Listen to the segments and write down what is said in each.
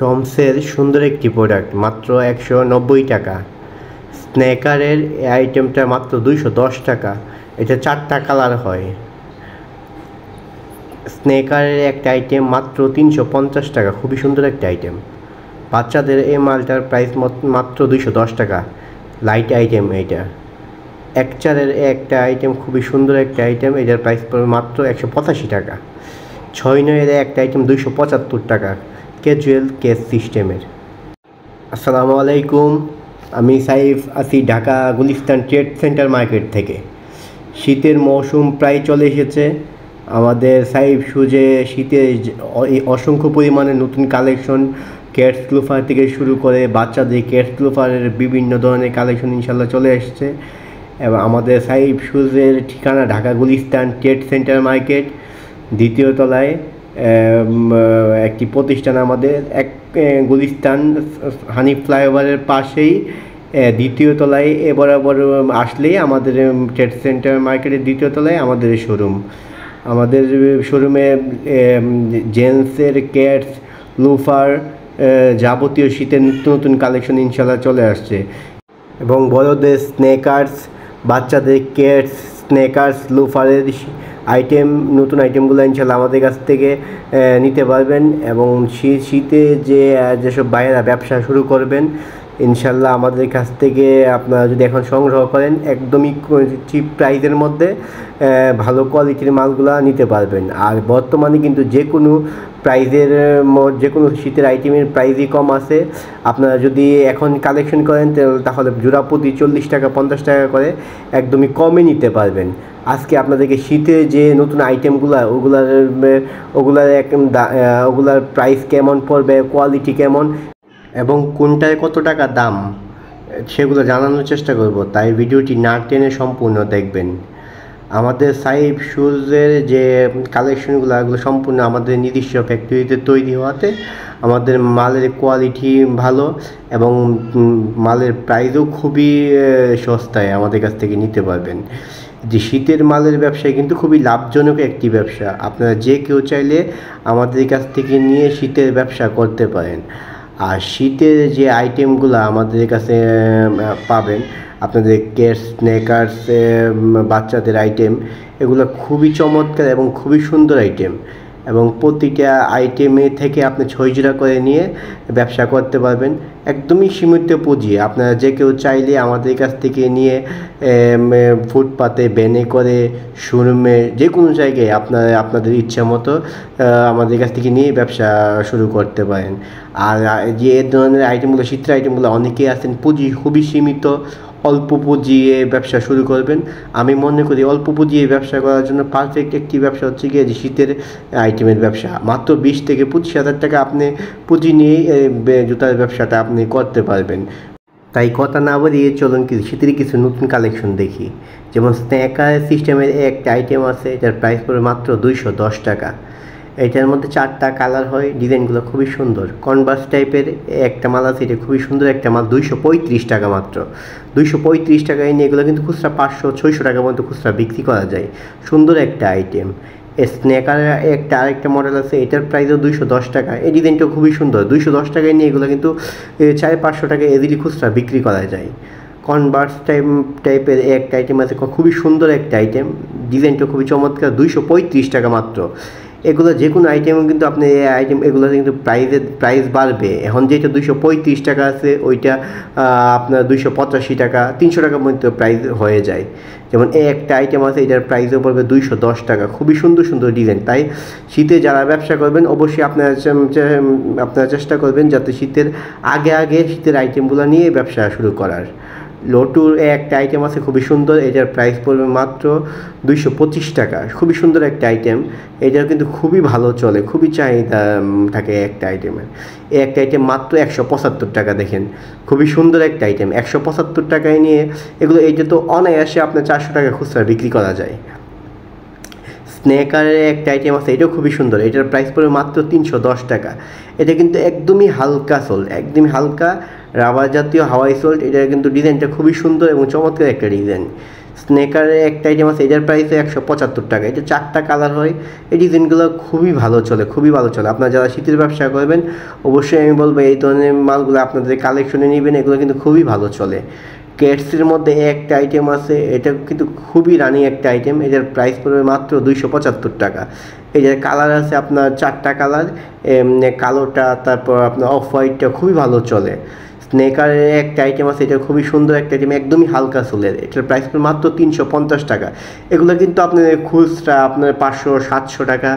টমসের সুন্দর একটি প্রোডাক্ট মাত্র 190 টাকা। স্নেকারের এই আইটেমটা মাত্র 210 টাকা। এটা 4টা কালার হয়। স্নেকারের একটা আইটেম মাত্র 350 টাকা, খুবই সুন্দর একটা আইটেম। বাচ্চাদের এই মালটার প্রাইস মাত্র 210 টাকা। লাইট আইটেম এইটা। একচারের একটা আইটেম, খুবই সুন্দর একটা আইটেম, এটার প্রাইস পড়বে মাত্র 185 টাকা। 6/9-এর একটা আইটেম 275 টাকা, ক্যাজুয়াল কেস সিস্টেমের। আসসালামু আলাইকুম, আমি সাইফ আছি Dhaka Gulistan trade centre market থেকে। শীতের মৌসুম প্রায় চলে এসেছে। আমাদের সাইফ শুজে শীতে অসংখ্য পরিমাণে নতুন কালেকশন, ক্যাটস গ্লোফার থেকে শুরু করে বাচ্চাদের ক্যাটস গ্লোফারের বিভিন্ন ধরনের কালেকশন ইনশাল্লাহ চলে এসেছে। এবং আমাদের সাইফ শুজের ঠিকানা Dhaka Gulistan trade centre market, দ্বিতীয় তলায় একটি প্রতিষ্ঠান আমাদের, গুলিস্তান হানি ফ্লাইওভারের পাশেই দ্বিতীয় তলায় বরাবর আসলেই আমাদের ট্রেড সেন্টার মার্কেটের দ্বিতীয় তলায় আমাদের শোরুম। আমাদের শোরুমে জেন্টসের ক্যাটস, লুফার, যাবতীয় শীতের নিত্য নতুন কালেকশন ইনশাল্লাহ চলে আসছে। এবং বড়দের স্নেকার্স, বাচ্চাদের ক্যাটস, স্নেকার্স, লুফারের আইটেম, নতুন আইটেমগুলো ইনশাল্লাহ আমাদের কাছ থেকে নিতে পারবেন। এবং শীতে যেসব বাইরেরা ব্যবসা শুরু করবেন, ইনশাল্লাহ আমাদের কাছ থেকে আপনারা যদি এখন সংগ্রহ করেন, একদমই চিপ প্রাইসের মধ্যে ভালো কোয়ালিটির মালগুলো নিতে পারবেন। আর বর্তমানে কিন্তু যে কোনো প্রাইজের, যে কোনো শীতের আইটেমের প্রাইসই কম আছে। আপনারা যদি এখন কালেকশন করেন তাহলে জোড়া প্রতি 40 টাকা 50 টাকা করে একদমই কমে নিতে পারবেন। আজকে আপনাদেরকে শীতে যে নতুন আইটেমগুলো, ওগুলার প্রাইস কেমন পড়বে, কোয়ালিটি কেমন এবং কোনটায় কত টাকা দাম, সেগুলো জানানোর চেষ্টা করব। তাই ভিডিওটি না টেনে সম্পূর্ণ দেখবেন। আমাদের সাইফ শুজের যে কালেকশনগুলো, এগুলো সম্পূর্ণ আমাদের নিজস্ব ফ্যাক্টরিতে তৈরি হওয়াতে আমাদের মালের কোয়ালিটি ভালো এবং মালের প্রাইসও খুবই সস্তায় আমাদের কাছ থেকে নিতে পারবেন। যে শীতের মালের ব্যবসায় কিন্তু খুবই লাভজনক একটি ব্যবসা। আপনারা যে কেউ চাইলে আমাদের কাছ থেকে নিয়ে শীতের ব্যবসা করতে পারেন। আর শীতের যে আইটেমগুলো আমাদের কাছে পাবেন, আপনাদের ক্যাটস, স্নেকার্স, বাচ্চাদের আইটেম, এগুলো খুবই চমৎকার এবং খুবই সুন্দর আইটেম। এবং প্রতিটা আইটেমে থেকে আপনি 6 জোড়া করে নিয়ে ব্যবসা করতে পারবেন, একদমই সীমিত পুঁজি। আপনারা যে কেউ চাইলে আমাদের কাছ থেকে নিয়ে ফুটপাতে, ভ্যানে করে, শোরুমে, যে কোনো জায়গায় আপনাদের ইচ্ছা মতো আমাদের কাছ থেকে নিয়ে ব্যবসা শুরু করতে পারেন। আর যে ধরনের আইটেমগুলো, শীতের আইটেমগুলো, অনেকেই আছেন পুঁজি খুবই সীমিত, অল্প পুঁজি ব্যবসা শুরু করবেন। আমি মনে করি অল্প পুঁজি ব্যবসা করার জন্য পারফেক্ট একটি ব্যবসা হচ্ছে গিয়ে যে শীতের আইটেমের ব্যবসা। মাত্র 20 থেকে 25 হাজার টাকা আপনি পুঁজি নিয়েই জুতার ব্যবসাটা আপনি করতে পারবেন। তাই কথা না বলিয়ে চলুন শীতের কিছু নতুন কালেকশন দেখি। যেমন স্নেকার সিস্টেমের একটা আইটেম আছে, এটার প্রাইস পড়বে মাত্র 210 টাকা। এটার মধ্যে 4টা কালার হয়, ডিজাইনগুলো খুবই সুন্দর। কনভার্স টাইপের একটা মাল আছে, এটা খুবই সুন্দর একটা মাল, 235 টাকা মাত্র। 235 টাকায় নিয়ে এগুলো কিন্তু খুচরা 500-600 টাকা পর্যন্ত খুচরা বিক্রি করা যায়। সুন্দর একটা আইটেম। স্নেকারের আরেকটা মডেল আছে, এটার প্রাইসও 210 টাকা। এই ডিজাইনটাও খুবই সুন্দর। 210 টাকায় নিয়ে এগুলো কিন্তু 400-500 টাকা এদিকে খুচরা বিক্রি করা যায়। কনভার্স টাইপের একটা আইটেম আছে, খুবই সুন্দর একটা আইটেম, ডিজাইনটা খুবই চমৎকার, 235 টাকা মাত্র। এগুলো যে কোনো আইটেম কিন্তু আপনি এগুলো কিন্তু প্রাইস বাড়বে। এখন যেটা 235 টাকা আছে, ওইটা আপনার 285 টাকা, 300 টাকা পর্যন্ত প্রাইস হয়ে যায়। যেমন একটা আইটেম আছে, এটার প্রাইসও পড়বে 210 টাকা। খুবই সুন্দর সুন্দর ডিজাইন। তাই শীতে যারা ব্যবসা করবেন, অবশ্যই আপনারা চেষ্টা করবেন যাতে শীতের আগে শীতের আইটেমগুলো নিয়ে ব্যবসা শুরু করার। লোটুর একটা আইটেম আছে খুবই সুন্দর, এটার প্রাইস পড়বে মাত্র 225 টাকা। খুবই সুন্দর একটা আইটেম, এটাও কিন্তু খুবই ভালো চলে, খুবই চাহিদা থাকে একটা আইটেমের। এই একটা আইটেম মাত্র 175 টাকা। দেখেন খুবই সুন্দর একটা আইটেম, 175 টাকায় নিয়ে এইটা তো অনায়াসে আপনার 400 টাকা খুচরা বিক্রি করা যায়। স্নেকারের একটা আইটেম আছে, এটাও খুবই সুন্দর, এটার প্রাইস পড়বে মাত্র 310 টাকা। এটা কিন্তু একদমই হালকা সোল, একদমই হালকা রাবার জাতীয় হাওয়াই সোল্ট। এটার কিন্তু ডিজাইনটা খুবই সুন্দর এবং চমৎকার একটা ডিজাইন। স্নেকারের একটা আইটেম আছে, এটার প্রাইস 175 টাকা। এটা 4টা কালার হয়। এই ডিজাইনগুলো খুবই ভালো চলে, খুবই ভালো চলে। আপনারা যারা শীতের ব্যবসা করবেন অবশ্যই আমি বলবো এই ধরনের মালগুলো আপনাদের কালেকশনে নেবেন, এগুলো কিন্তু খুবই ভালো চলে। কেটসের মধ্যে একটা আইটেম আছে, এটা কিন্তু খুবই রানিং একটা আইটেম। এটার প্রাইস পড়বে মাত্র 275 টাকা। এটার কালার আছে আপনার 4টা কালার, কালোটা, তারপর আপনার অফ হোয়াইটটা খুবই ভালো চলে। স্নেকারের একটা আইটেম আছে, এটা খুবই সুন্দর একটা আইটেম, একদমই হালকা সোলের। এটার প্রাইস পড়বে মাত্র 350 টাকা। এগুলো কিন্তু আপনার খুচরা আপনার 500-700 টাকা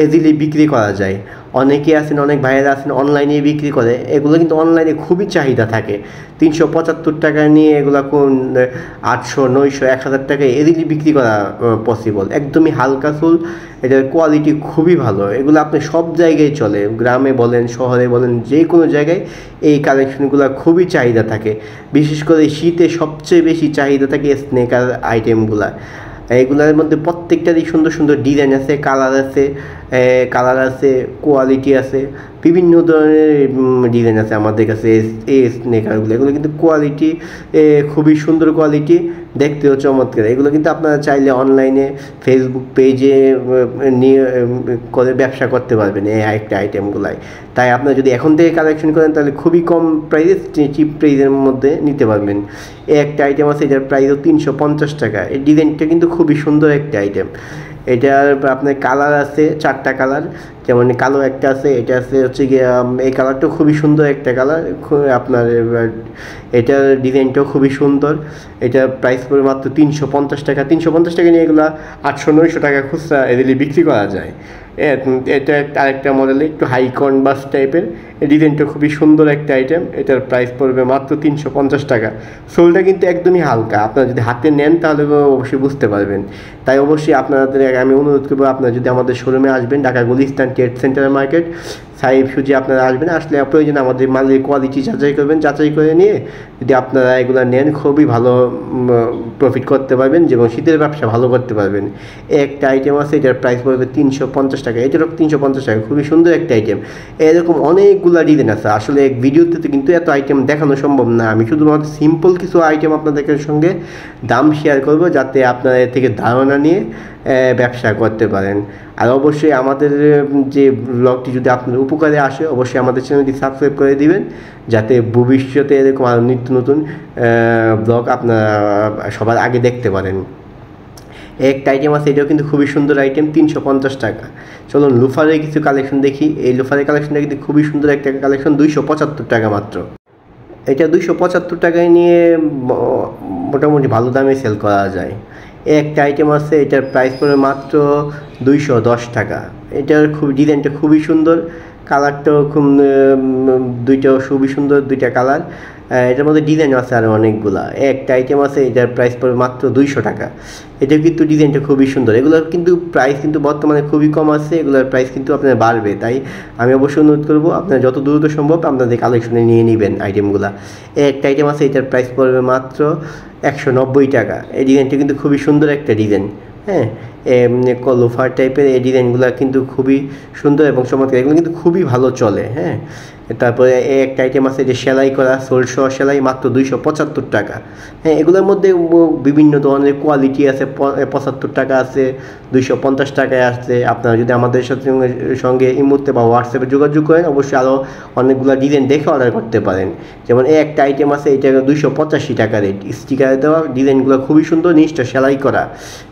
ইজিলি বিক্রি করা যায়। অনেকে আছেন, অনেক ভাইয়েরা আছেন অনলাইনে বিক্রি করে, এগুলো কিন্তু অনলাইনে খুবই চাহিদা থাকে। 375 টাকা নিয়ে এগুলো কোন 800-900-1000 টাকায় ইজিলি বিক্রি করা পসিবল। একদমই হালকা সোল, এটার কোয়ালিটি খুবই ভালো। এগুলো আপনি সব জায়গায় চলে, গ্রামে বলেন, শহরে বলেন, যে কোনো জায়গায় এই কালেকশনগুলো খুবই চাহিদা থাকে। বিশেষ করে শীতে সবচেয়ে বেশি চাহিদা থাকে স্নেকার আইটেমগুলা। এগুলোর মধ্যে প্রত্যেকটারই সুন্দর সুন্দর ডিজাইন আছে, কালার আছে, কোয়ালিটি আছে, বিভিন্ন ধরনের ডিজাইন আছে আমাদের কাছে এই স্নেকারগুলো। এগুলো কিন্তু কোয়ালিটি খুবই সুন্দর কোয়ালিটি, দেখতেও চমৎকার। এগুলো কিন্তু আপনারা চাইলে অনলাইনে ফেসবুক পেজে নিয়ে করে ব্যবসা করতে পারবেন এই একটা আইটেমগুলাই। তাই আপনারা যদি এখন থেকে কালেকশন করেন তাহলে খুবই কম প্রাইসে, চিপ প্রাইসের মধ্যে নিতে পারবেন। এই একটা আইটেম আছে, এটার প্রাইসও 350 টাকা। এই ডিজাইনটা কিন্তু খুবই সুন্দর একটা আইটেম। এটার আপনার কালার আছে 4টা কালার, যেমন কালো একটা আছে, এটা আছে হচ্ছে গিয়ে এই কালারটা খুবই সুন্দর একটা কালার। আপনার এটার ডিজাইনটাও খুবই সুন্দর। এটা প্রাইস পড়ে মাত্র 350 টাকা। 350 টাকা নিয়ে এগুলো 800-900 টাকা খুচরা এদিকে বিক্রি করা যায়। এটা আরেকটা মডেলে একটু হাই কনভার্স টাইপের, এই ডিজাইনটা খুবই সুন্দর একটা আইটেম। এটার প্রাইস পড়বে মাত্র 350 টাকা। সোলটা কিন্তু একদমই হালকা, আপনারা যদি হাতে নেন তাহলে অবশ্যই বুঝতে পারবেন। তাই অবশ্যই আপনাদের আমি অনুরোধ করবো, আপনারা যদি আমাদের শোরুমে আসবেন, Dhaka Gulistan trade centre market সাহেব সুজি, আপনারা আসবেন। আসলে প্রয়োজন আমাদের মালের কোয়ালিটি যাচাই করবেন, যাচাই করে নিয়ে যদি আপনারা এগুলো নেন খুবই ভালো প্রফিট করতে পারবেন, যেমন শীতের ব্যবসা ভালো করতে পারবেন। একটা আইটেম আছে, এটার প্রাইস পড়বে 350 টাকা। এটারও 350 টাকা, খুবই সুন্দর একটা আইটেম। এরকম অনেকগুলো ডিজাইন আছে। আসলে এক ভিডিওতে তো কিন্তু এত আইটেম দেখানো সম্ভব না। আমি শুধুমাত্র সিম্পল কিছু আইটেম আপনাদের সঙ্গে দাম শেয়ার করব, যাতে আপনারা এর থেকে ধারণা নিয়ে ব্যবসা করতে পারেন। আর অবশ্যই আমাদের যে ব্লগটি যদি আপনার উপকারে আসে, অবশ্যই আমাদের চ্যানেলটি সাবস্ক্রাইব করে দিবেন, যাতে ভবিষ্যতে এরকম আরও নিত্য নতুন ব্লগ আপনারা সবার আগে দেখতে পারেন। একটা আইটেম আছে, এটাও কিন্তু খুবই সুন্দর আইটেম, 350 টাকা। চলুন লোফারের কিছু কালেকশন দেখি। এই লোফারের কালেকশনটা কিন্তু খুবই সুন্দর একটা কালেকশন, 275 টাকা মাত্র। এটা 275 টাকায় নিয়ে মোটামুটি ভালো দামে সেল করা যায়। একটা আইটেম আছে, এটার প্রাইস পড়ে মাত্র 210 টাকা। এটার ডিজাইনটা খুবই সুন্দর, কালারটাও খুব, দুইটাও খুবই সুন্দর, দুইটা কালার। এটার মধ্যে ডিজাইন আছে আরও অনেকগুলা। একটা আইটেম আছে, এটার প্রাইস পড়বে মাত্র 200 টাকা। এটা কিন্তু ডিজাইনটা খুবই সুন্দর। এগুলোর কিন্তু প্রাইস কিন্তু বর্তমানে খুবই কম আছে, এগুলোর প্রাইস কিন্তু আপনার বাড়বে। তাই আমি অবশ্যই অনুরোধ করবো আপনারা যত দ্রুত সম্ভব আপনাদের কালেকশনে নিয়ে নেবেন আইটেমগুলো। একটা আইটেম আছে, এটার প্রাইস পড়বে মাত্র 190 টাকা। এই ডিজাইনটা কিন্তু খুবই সুন্দর একটা ডিজাইন। হ্যাঁ, লোফার টাইপের এই ডিজাইনগুলো কিন্তু খুবই সুন্দর এবং চমৎকার। এগুলো কিন্তু খুবই ভালো চলে। হ্যাঁ, তারপরে একটা আইটেম আছে, যে সেলাই করা, সোলসহ সেলাই, মাত্র 275 টাকা। হ্যাঁ, এগুলোর মধ্যে বিভিন্ন ধরনের কোয়ালিটি আছে। 75 টাকা আছে, 250 টাকায় আসছে। আপনারা যদি আমাদের সঙ্গে এই মুহূর্তে বা হোয়াটসঅ্যাপে যোগাযোগ করেন, অবশ্যই আরও অনেকগুলো ডিজাইন দেখে অর্ডার করতে পারেন। যেমন একটা আইটেম আছে, এটা 285 টাকা রেট, স্টিকারে দেওয়া, ডিজাইনগুলো খুবই সুন্দর, নিচটা সেলাই করা।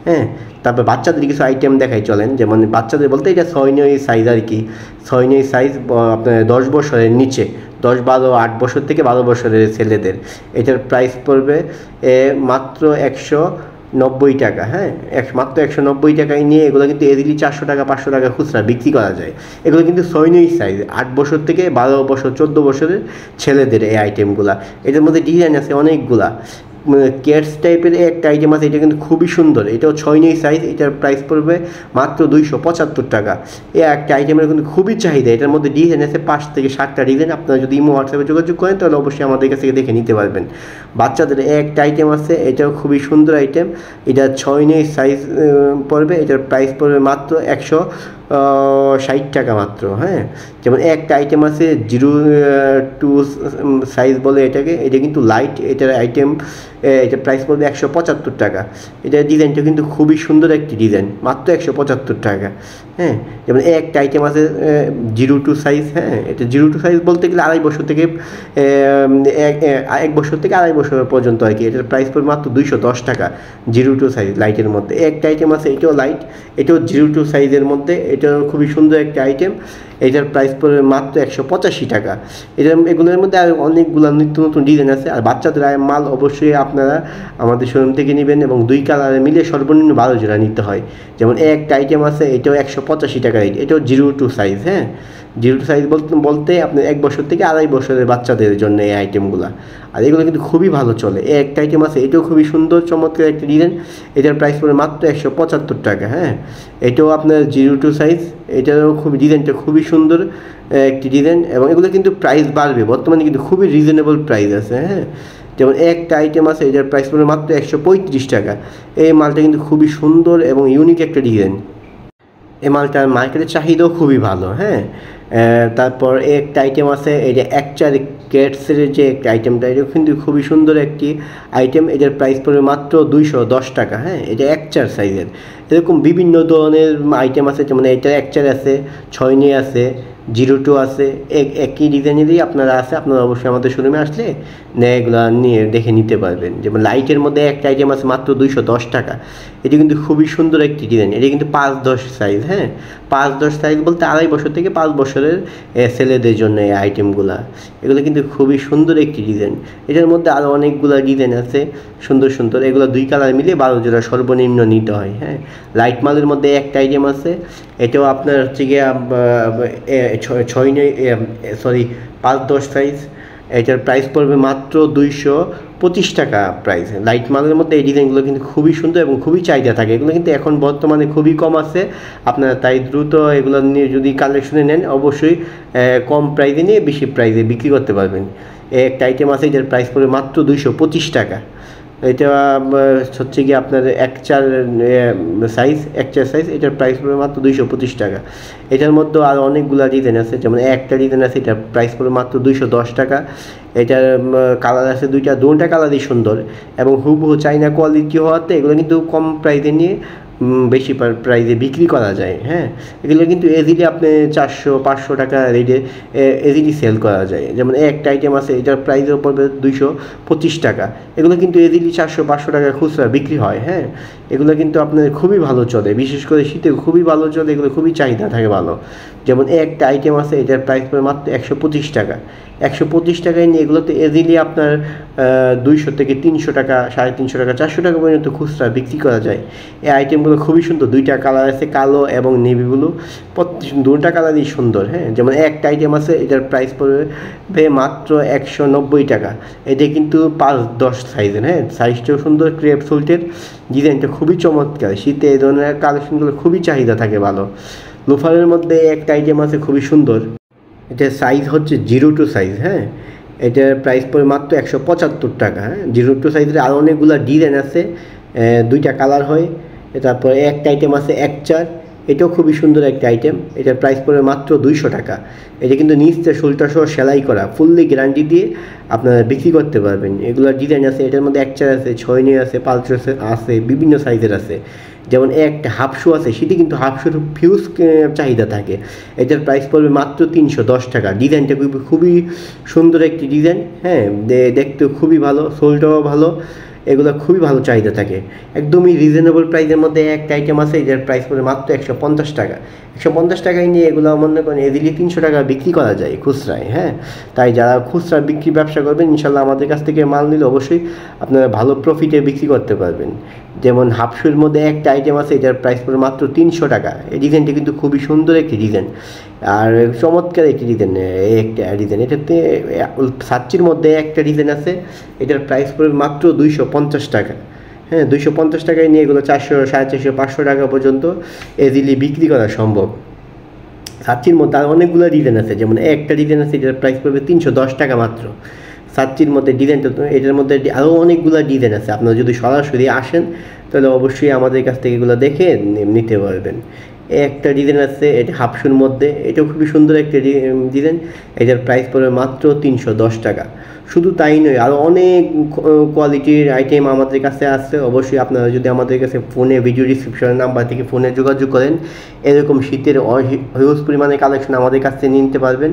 হ্যাঁ, তারপর বাচ্চাদের কিছু আইটেম দেখাই চলেন। যেমন বাচ্চাদের বলতে এটা 6 সাইজ আর কি, 6 সাইজ, আপনার 10 বছরের নিচে, 10, 12, 8 বছর থেকে 12 বছরের ছেলেদের। এটার প্রাইস পড়বে মাত্র 190 টাকা। হ্যাঁ, মাত্র 190 টাকায় নিয়ে এগুলো কিন্তু এদিকে 400 টাকা 500 টাকা খুচরা বিক্রি করা যায়। এগুলো কিন্তু 6 সাইজ, 8 বছর থেকে 12 বছর 14 বছরের ছেলেদের এই আইটেমগুলা। এটার মধ্যে ডিজাইন আছে অনেকগুলা। কেটস টাইপের একটা আইটেম আছে, এটা কিন্তু খুবই সুন্দর। এটাও 6 সাইজ। এটার প্রাইস পড়বে মাত্র 275 টাকা। এই একটা আইটেমের কিন্তু খুবই চাহিদা। এটার মধ্যে ডিজাইন আছে 5 থেকে 7টা ডিজাইন। আপনারা যদি ইমো হোয়াটসঅ্যাপে যোগাযোগ করেন তাহলে অবশ্যই আমাদের কাছ থেকে দেখে নিতে পারবেন। বাচ্চাদের একটা আইটেম আছে, এটাও খুবই সুন্দর আইটেম। এটা 6 সাইজ পড়বে। এটার প্রাইস পড়বে মাত্র 60 টাকা মাত্র। হ্যাঁ, যেমন একটা আইটেম আছে 02 সাইজ বলে এটাকে, এটা কিন্তু লাইট, এটার আইটেম এটা প্রাইস পড়বে 175 টাকা। এটার ডিজাইনটা কিন্তু খুবই সুন্দর একটি ডিজাইন, মাত্র 175 টাকা। হ্যাঁ, যেমন একটা আইটেম আছে 02 সাইজ। হ্যাঁ, এটা 02 সাইজ বলতে গেলে 2.5 বছর থেকে 1 বছর থেকে 2.5 বছর পর্যন্ত আর কি। এটার প্রাইস পড়বে মাত্র 210 টাকা 02 সাইজ লাইটের মধ্যে। একটা আইটেম আছে এটাও লাইট, এটাও 02 সাইজের মধ্যে, এটাও খুবই সুন্দর একটা আইটেম। এটার প্রাইস পড়বে মাত্র 185 টাকা। এগুলোর মধ্যে আর অনেকগুলো নিত্য নতুন ডিজাইন আছে। আর বাচ্চাদের মাল অবশ্যই আপনারা আমাদের শোরুম থেকে নেবেন, এবং 2 কালারে মিলে সর্বনিম্ন 12 জোড়া নিতে হয়। যেমন একটা আইটেম আছে এটাও 185 টাকা রেট, এটাও 02 সাইজ। হ্যাঁ, 02 সাইজ বলতে আপনার 1 বছর থেকে 2.5 বছরের বাচ্চাদের জন্য এই আইটেমগুলো। আর এগুলো কিন্তু খুবই ভালো চলে। একটা আইটেম আছে এটাও খুবই সুন্দর চমৎকার একটা ডিজাইন, এটার প্রাইস পড়বে মাত্র 175 টাকা। হ্যাঁ, এটাও আপনার 02 সাইজ, এটারও খুব ডিজাইনটা খুবই সুন্দর একটি ডিজাইন, এবং এগুলো কিন্তু প্রাইস বাড়বে বর্তমানে, কিন্তু খুবই রিজনেবল প্রাইস আছে। হ্যাঁ, যেমন একটা আইটেম আছে এটার প্রাইস পড়বে মাত্র 135 টাকা। এই মালটা কিন্তু খুবই সুন্দর এবং ইউনিক একটা ডিজাইন। এই মালটার মার্কেটের চাহিদাও খুবই ভালো। হ্যাঁ, তারপর একটা আইটেম আছে এটা একচার ক্যাটসের যে একটা আইটেমটা, এটা কিন্তু খুবই সুন্দর একটি আইটেম। এটার প্রাইস পড়বে মাত্র 210 টাকা। হ্যাঁ, এটা একচার সাইজের। এরকম বিভিন্ন ধরনের আইটেম আছে, যেমন এটা একচার আছে, 6 নিয়ে আছে, 02 আছে, একই ডিজাইনেরই আপনারা আছে। আপনারা অবশ্যই আমাদের শোরুমে আসলে এগুলো নিয়ে দেখে নিতে পারবেন। যেমন লাইটের মধ্যে একটা আইটেম আছে মাত্র 210 টাকা। এটি কিন্তু খুবই সুন্দর একটি ডিজাইন, এটি কিন্তু 5-10 সাইজ। হ্যাঁ, 5-10 সাইজ বলতে 2.5 বছর থেকে 5 বছরের ছেলেদের জন্য এই আইটেমগুলো। এগুলো কিন্তু খুবই সুন্দর একটি ডিজাইন। এটার মধ্যে আরও অনেকগুলো ডিজাইন আছে সুন্দর সুন্দর। এগুলো 2 কালার মিলে 12 জোড়া সর্বনিম্ন নিতে হয়। হ্যাঁ, লাইট মালের মধ্যে একটা আইটেম আছে, এটাও আপনার হচ্ছে গিয়ে 5-10 সাইজ। এটার প্রাইস পড়বে মাত্র 225 টাকা প্রাইস। লাইট মালের মধ্যে এই ডিজাইনগুলো কিন্তু খুবই সুন্দর এবং খুবই চাহিদা থাকে। এগুলো কিন্তু এখন বর্তমানে খুবই কম আছে, আপনারা তাই দ্রুত এগুলো নিয়ে যদি কালেকশনে নেন অবশ্যই কম প্রাইসে নিয়ে বেশি প্রাইসে বিক্রি করতে পারবেন। একটা আইটেম আছে এটার প্রাইস পড়বে মাত্র 225 টাকা। এটা হচ্ছে কি আপনার একচার সাইজ, এটার প্রাইস পড়বে মাত্র 225 টাকা। এটার মধ্যে আর অনেকগুলো ডিজাইন আছে, যেমন একটা ডিজাইন আছে এটার প্রাইস পড়বে মাত্র 210 টাকা। এটার কালার আছে দুটা কালারই সুন্দর এবং হুবহু চাইনা কোয়ালিটি হওয়াতে এগুলো কিন্তু কম প্রাইসে নিয়ে বেশি প্রাইসে বিক্রি করা যায়। হ্যাঁ, এগুলো কিন্তু এজিলি আপনি 400-500 টাকা রেটে এজিলি সেল করা যায়। যেমন একটা আইটেম আছে এটার প্রাইসও পড়বে 225 টাকা। এগুলো কিন্তু এজিলি 400-500 টাকা খুচরা বিক্রি হয়। হ্যাঁ, এগুলো কিন্তু আপনার খুবই ভালো চলে, বিশেষ করে শীতে খুবই ভালো চলে, এগুলো খুবই চাহিদা থাকে ভালো। যেমন একটা আইটেম আছে এটার প্রাইস পড়বে মাত্র 125 টাকা। 125 টাকায় নিয়ে এগুলোতে এজিলি আপনার 200 থেকে 300 টাকা, 350 টাকা, 400 টাকা পর্যন্ত খুচরা বিক্রি করা যায়। এই আইটেমগুলো খুবই সুন্দর, 2টা কালার আছে, কালো এবং নেভি ব্লু, 2টা কালারই সুন্দর। হ্যাঁ, যেমন একটা আইটেম আছে এটার প্রাইস পড়বে মাত্র 190 টাকা। এটা কিন্তু 5-10 সাইজের। হ্যাঁ, সাইজটাও সুন্দর, ক্রেপ সোল্টের, ডিজাইনটা খুবই চমৎকার। শীতে এই ধরনের কালেকশনগুলো খুবই চাহিদা থাকে ভালো। লোফারের মধ্যে একটা আইটেম আছে খুবই সুন্দর, এটার সাইজ হচ্ছে 02 সাইজ। হ্যাঁ, এটার প্রাইস পড়ে মাত্র 175 টাকা। হ্যাঁ, 02 সাইজের আরও অনেকগুলো ডিজাইন আছে, 2টা কালার হয়। তারপরে একটা আইটেম আছে একচার, এটাও খুবই সুন্দর একটা আইটেম। এটার প্রাইস পড়ে মাত্র 200 টাকা। এটা কিন্তু নিচে শোল্ডার সহ সেলাই করা, ফুললি গ্যারান্টি দিয়ে আপনারা বিক্রি করতে পারবেন। এগুলোর ডিজাইন আছে, এটার মধ্যে একচার আছে, 6 নিয়ে আছে, 5 আছে, বিভিন্ন সাইজের আছে। যেমন একটা হাফ শু আছে, সেটি কিন্তু হাফ শুর ফিউজ চাহিদা থাকে। এটার প্রাইস পড়বে মাত্র 310 টাকা। ডিজাইনটা খুবই সুন্দর একটি ডিজাইন। হ্যাঁ, দেখতেও খুবই ভালো, সোলটাও ভালো, এগুলো খুবই ভালো চাহিদা থাকে। একদমই রিজনেবল প্রাইসের মধ্যে একটা আইটেম আছে, এটার প্রাইস পড়বে মাত্র 150 টাকা। 150 টাকায় নিয়ে এগুলো মনে করেন এদিকে 300 টাকা বিক্রি করা যায় খুচরায়। হ্যাঁ, তাই যারা খুচরা বিক্রি ব্যবসা করবেন ইনশাল্লাহ আমাদের কাছ থেকে মাল নিলে অবশ্যই আপনারা ভালো প্রফিটে বিক্রি করতে পারবেন। যেমন হাফশুর মধ্যে একটা আইটেম আছে, এটার প্রাইস পড়বে মাত্র 300 টাকা। এই ডিজাইনটি কিন্তু খুবই সুন্দর একটি ডিজাইন আর চমৎকার একটি ডিজাইন। একটা ডিজাইন এটাতে সাচ্চির মধ্যে একটা ডিজাইন আছে, এটার প্রাইস পড়বে মাত্র 250 টাকা। হ্যাঁ, 250 টাকায় নিয়ে এগুলো 400, 450, 500 টাকা পর্যন্ত এজিলি বিক্রি করা সম্ভব। সাচ্চির মধ্যে আর অনেকগুলো ডিজাইন আছে, যেমন একটা ডিজাইন আছে এটার প্রাইস পড়বে 310 টাকা মাত্র। সাচ্চির মধ্যে ডিজাইনটা, এটার মধ্যে আরও অনেকগুলো ডিজাইন আছে। আপনারা যদি সরাসরি আসেন তাহলে অবশ্যই আমাদের কাছ থেকে এগুলো দেখে নিতে পারবেন। একটা ডিজাইন আছে, এটা হাফশুর মধ্যে, এটাও খুবই সুন্দর একটা ডিজাইন। এটার প্রাইস পড়বে মাত্র 310 টাকা। শুধু তাই নয়, আরও অনেক কোয়ালিটির আইটেম আমাদের কাছে আছে। অবশ্যই আপনারা যদি আমাদের কাছে ফোনে ভিডিও ডিসক্রিপশনের নাম্বার থেকে ফোনে যোগাযোগ করেন, এরকম শীতের হিউজ পরিমাণে কালেকশন আমাদের কাছ থেকে নিতে পারবেন।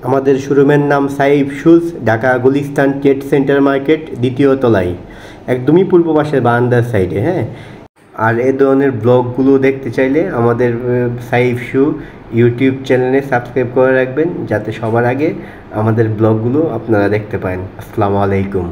আমাদের শোরুমের নাম Saif shoes, Dhaka Gulistan trade centre market, দ্বিতীয় তলায়, একদমই পূর্ব পাশের বারান্দার সাইডে। হ্যাঁ, আর এ ধরনের ব্লগগুলো দেখতে চাইলে আমাদের সাইফ শু ইউটিউব চ্যানেলে সাবস্ক্রাইব করে রাখবেন, যাতে সবার আগে আমাদের ব্লগগুলো আপনারা দেখতে পান। আসসালামু আলাইকুম।